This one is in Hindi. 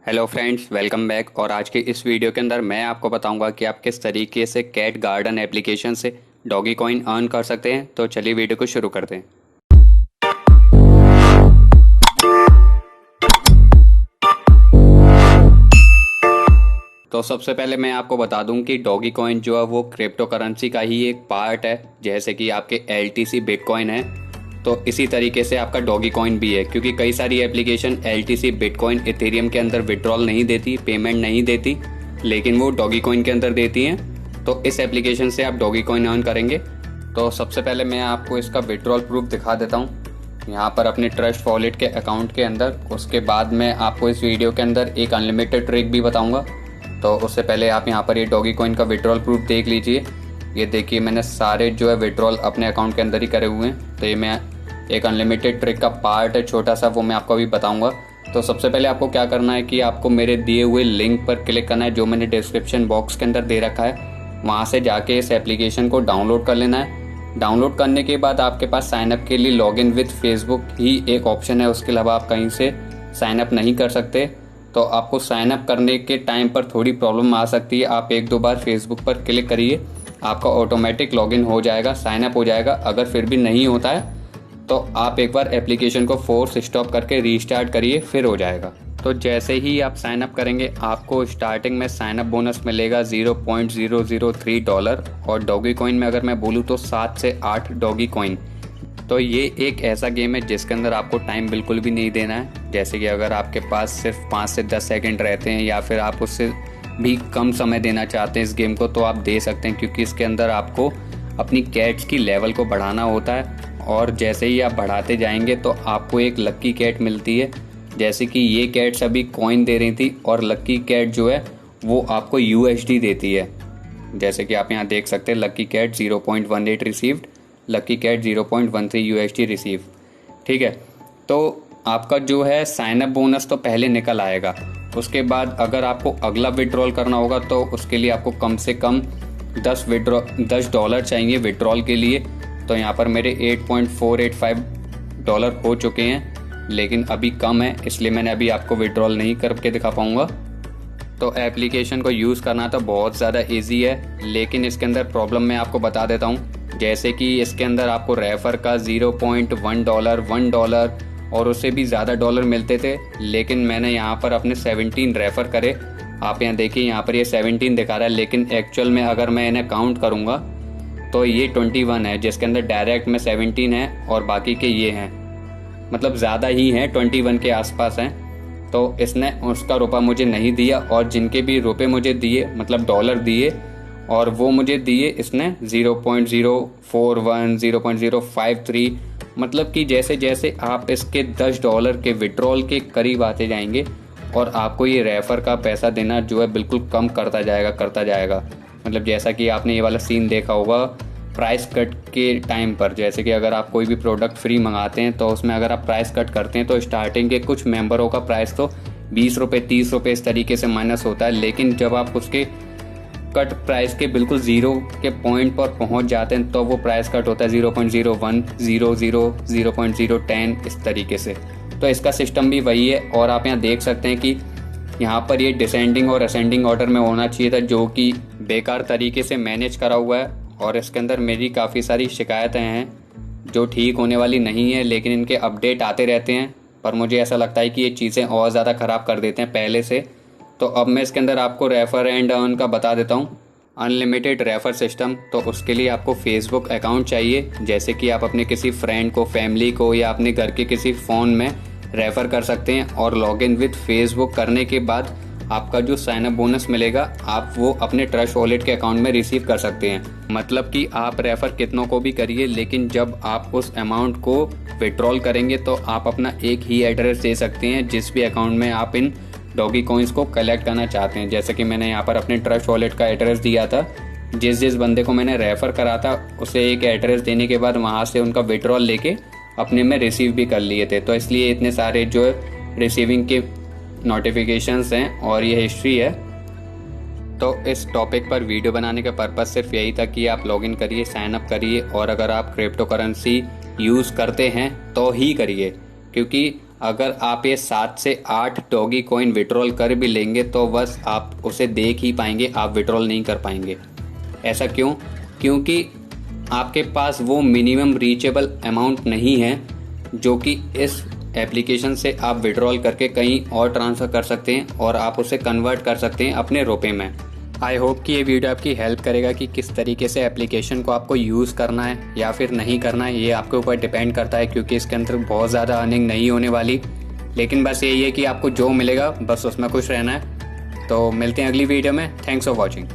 Hello friends, welcome back. और आज के इस वीडियो के अंदर मैं आपको बताऊंगा कि आप किस तरीके से कैट गार्डन एप्लीकेशन से डॉगी कॉइन अर्न कर सकते हैं। तो चलिए वीडियो को शुरू करते हैं। तो सबसे पहले मैं आपको बता दूं कि डॉगी कॉइन जो है वो क्रिप्टो करेंसी का ही एक पार्ट है। जैसे कि आपके LTC बिटकॉइन है, तो इसी तरीके से आपका डॉगी कॉइन भी है। क्योंकि कई सारी एप्लीकेशन LTC बिटकॉइन इथेरियम के अंदर विड्रॉल नहीं देती, पेमेंट नहीं देती, लेकिन वो डॉगी कॉइन के अंदर देती हैं। तो इस एप्लीकेशन से आप डॉगी कॉइन अर्न करेंगे। तो सबसे पहले मैं आपको इसका विड्रॉल प्रूफ दिखा देता हूँ यहाँ पर अपने ट्रस्ट वॉलेट के अकाउंट के अंदर। उसके बाद मैं आपको इस वीडियो के अंदर एक अनलिमिटेड ट्रिक भी बताऊँगा। तो उससे पहले आप यहाँ पर ये डॉगी कॉइन का विड्रॉल प्रूफ देख लीजिए। ये देखिए, मैंने सारे जो है विड्रॉल अपने अकाउंट के अंदर ही करे हुए हैं। तो ये मैं एक अनलिमिटेड ट्रिक का पार्ट है छोटा सा, वो मैं आपको अभी बताऊंगा। तो सबसे पहले आपको क्या करना है कि आपको मेरे दिए हुए लिंक पर क्लिक करना है, जो मैंने डिस्क्रिप्शन बॉक्स के अंदर दे रखा है। वहाँ से जाके इस एप्लीकेशन को डाउनलोड कर लेना है। डाउनलोड करने के बाद आपके पास साइनअप के लिए लॉगिन विद फेसबुक ही एक ऑप्शन है। उसके अलावा आप कहीं से साइनअप नहीं कर सकते। तो आपको साइन अप करने के टाइम पर थोड़ी प्रॉब्लम आ सकती है। आप एक दो बार फेसबुक पर क्लिक करिए, आपका ऑटोमेटिक लॉगिन हो जाएगा, साइन अप हो जाएगा। अगर फिर भी नहीं होता है तो आप एक बार एप्लीकेशन को फोर्स स्टॉप करके रीस्टार्ट करिए, फिर हो जाएगा। तो जैसे ही आप साइन अप करेंगे आपको स्टार्टिंग में साइन अप बोनस मिलेगा $0.003। और डॉगी कॉइन में अगर मैं बोलूँ तो 7 से 8 डॉगी कॉइन। तो ये एक ऐसा गेम है जिसके अंदर आपको टाइम बिल्कुल भी नहीं देना है। जैसे कि अगर आपके पास सिर्फ 5 से 10 सेकंड रहते हैं या फिर आप उससे भी कम समय देना चाहते हैं इस गेम को, तो आप दे सकते हैं। क्योंकि इसके अंदर आपको अपनी कैट्स की लेवल को बढ़ाना होता है। और जैसे ही आप बढ़ाते जाएंगे तो आपको एक लक्की कैट मिलती है। जैसे कि ये कैट्स अभी कॉइन दे रही थी और लक्की कैट जो है वो आपको USD देती है। जैसे कि आप यहाँ देख सकते हैं, lucky cat 0.18 received, lucky cat 0.13 USD receive. ठीक है, तो आपका जो है साइन अप बोनस तो पहले निकल आएगा। उसके बाद अगर आपको अगला विड्रॉल करना होगा तो उसके लिए आपको कम से कम $10 चाहिए विड्रॉल के लिए। तो यहाँ पर मेरे $8.485 हो चुके हैं, लेकिन अभी कम है, इसलिए मैंने अभी आपको विड्रॉल नहीं करके दिखा पाऊँगा। तो एप्लीकेशन को यूज़ करना तो बहुत ज़्यादा ईजी है, लेकिन इसके अंदर प्रॉब्लम मैं आपको बता देता हूँ। जैसे कि इसके अंदर आपको रेफर का $0.1, $1 और उससे भी ज़्यादा डॉलर मिलते थे, लेकिन मैंने यहाँ पर अपने 17 रेफ़र करे। आप यहाँ देखिए, यहाँ पर ये 17 दिखा रहा है, लेकिन एक्चुअल में अगर मैं इन्हें काउंट करूँगा तो ये 21 है, जिसके अंदर डायरेक्ट में 17 है और बाकी के ये हैं, मतलब ज़्यादा ही हैं, 21 के आसपास हैं। तो इसने उसका रुपया मुझे नहीं दिया, और जिनके भी रुपए मुझे दिए, मतलब डॉलर दिए, और वो मुझे दिए इसने 0.041, 0.053। मतलब कि जैसे जैसे आप इसके $10 के विड्रॉल के करीब आते जाएंगे और आपको ये रेफर का पैसा देना जो है बिल्कुल कम करता जाएगा। मतलब जैसा कि आपने ये वाला सीन देखा होगा प्राइस कट के टाइम पर। जैसे कि अगर आप कोई भी प्रोडक्ट फ्री मंगाते हैं तो उसमें अगर आप प्राइस कट करते हैं तो स्टार्टिंग के कुछ मेंबरों का प्राइस तो ₹20, ₹30 इस तरीके से माइनस होता है। लेकिन जब आप उसके कट प्राइस के बिल्कुल ज़ीरो के पॉइंट पर पहुंच जाते हैं तो वो प्राइस कट होता है 0.01, 00, 0.010 इस तरीके से। तो इसका सिस्टम भी वही है। और आप यहाँ देख सकते हैं कि यहाँ पर ये डिसेंडिंग और असेंडिंग ऑर्डर में होना चाहिए था, जो कि बेकार तरीके से मैनेज करा हुआ है। और इसके अंदर मेरी काफ़ी सारी शिकायतें हैं जो ठीक होने वाली नहीं है, लेकिन इनके अपडेट आते रहते हैं। पर मुझे ऐसा लगता है कि ये चीज़ें और ज़्यादा ख़राब कर देते हैं पहले से। तो अब मैं इसके अंदर आपको रेफ़र एंड अर्न का बता देता हूँ, अनलिमिटेड रेफ़र सिस्टम। तो उसके लिए आपको फेसबुक अकाउंट चाहिए। जैसे कि आप अपने किसी फ्रेंड को, फैमिली को या अपने घर के किसी फ़ोन में रेफ़र कर सकते हैं। और लॉगिन विद फेसबुक करने के बाद आपका जो साइन अप बोनस मिलेगा आप वो अपने ट्रस्ट वॉलेट के अकाउंट में रिसीव कर सकते हैं। मतलब कि आप रेफ़र कितनों को भी करिए, लेकिन जब आप उस अमाउंट को विड्रॉल करेंगे तो आप अपना एक ही एड्रेस दे सकते हैं जिस भी अकाउंट में आप इन डॉगी कॉइन्स को कलेक्ट करना चाहते हैं। जैसे कि मैंने यहाँ पर अपने ट्रस्ट वॉलेट का एड्रेस दिया था। जिस बंदे को मैंने रेफ़र करा था उसे एक एड्रेस देने के बाद वहाँ से उनका विड्रॉल लेके अपने में रिसीव भी कर लिए थे। तो इसलिए इतने सारे जो रिसीविंग के नोटिफिकेशंस हैं और ये हिस्ट्री है। तो इस टॉपिक पर वीडियो बनाने का पर्पज़ सिर्फ यही था कि आप लॉगिन करिए, साइन अप करिए, और अगर आप क्रिप्टो करेंसी यूज़ करते हैं तो ही करिए। क्योंकि अगर आप ये 7 से 8 डॉगी कॉइन विड्रॉल कर भी लेंगे तो बस आप उसे देख ही पाएंगे, आप विड्रॉल नहीं कर पाएंगे। ऐसा क्यों? क्योंकि आपके पास वो मिनिमम रीचेबल अमाउंट नहीं है जो कि इस एप्लीकेशन से आप विड्रॉल करके कहीं और ट्रांसफ़र कर सकते हैं और आप उसे कन्वर्ट कर सकते हैं अपने रुपए में। आई होप कि ये वीडियो आपकी हेल्प करेगा कि किस तरीके से एप्लीकेशन को आपको यूज़ करना है या फिर नहीं करना है, ये आपके ऊपर डिपेंड करता है, क्योंकि इसके अंदर बहुत ज़्यादा अर्निंग नहीं होने वाली। लेकिन बस यही है कि आपको जो मिलेगा बस उसमें खुश रहना है। तो मिलते हैं अगली वीडियो में। Thanks for watching.